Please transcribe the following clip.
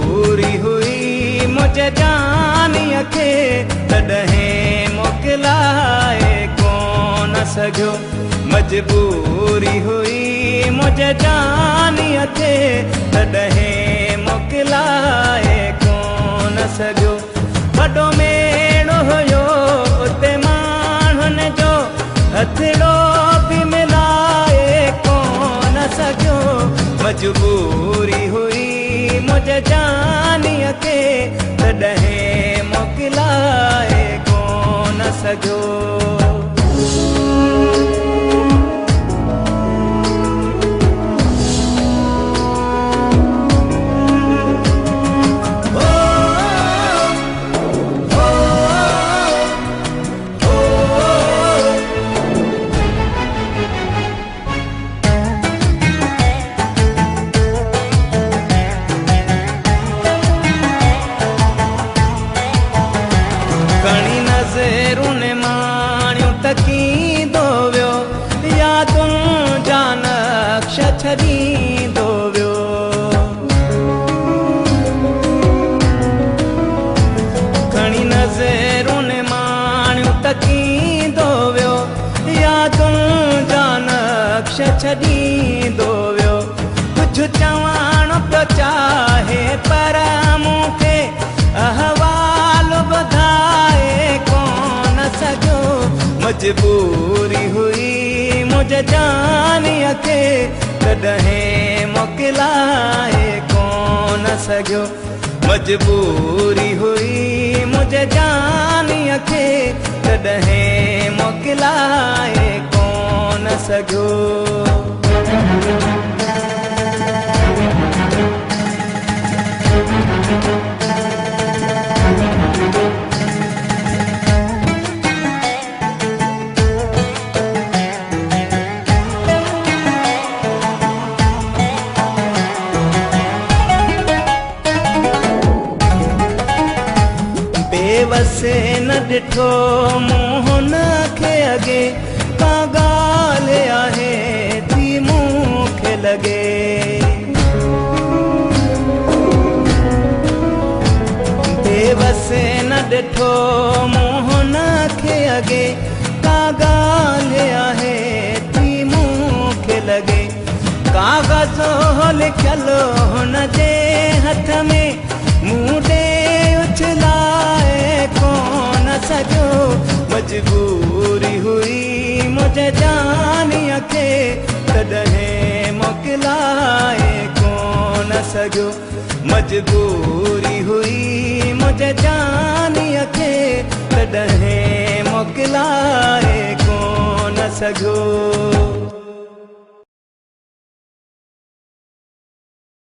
मजबूरी हुई मुझे जानीअ खे तॾहिं मोकिलाए कोन सघियो। मजबूरी हुई मुझे जानीअ खे तॾहिं मोकिलाए कोन सघियो। वॾो मेड़ो हुयो उते माण्हुनि जो हथड़ो बि मिलाए कोन सघियो। मजबूरी हुई मुझे जानीअ खे तॾहिं मोकिलाए कोन सघियो। घणी नज़रुनि माणियूं तकींदो वियो यादुनि जा नक्श छॾींदो वियो। घणी नज़रुनि माणियूं तकींदो वियो यादुनि जा नक्श छॾींदो वियो। कुझु चवण पियो चाहे पर मूंखे अहवाल ॿुधाए कोन सघियो। मजबूरी हुई मुझे जानीअ खे तॾहिं मोकिलाए कोन सघियो। मजबूरी हुई मुझे जानीअ खे तॾहिं मोकिलाए कोन सघियो। बेवसे न ॾिठो मूं हुन खे अॻे का ॻाल्हि आहे थी मूंखे लॻे। बेवसे न ॾिठो मूं हुन खे अॻे का ॻाल्हि आहे थी मूंखे लॻे। काग़ज़ लिखियलु हुन जे हथ में मूं ॾे उछलाए कोन सघियो। मजबूरी हुई मुझे जानीअ खे तॾहिं मोकिलाए कोन सघियो। मजबूरी हुई मुझे जानीअ खे तॾहिं मोकिलाए कोन सघियो।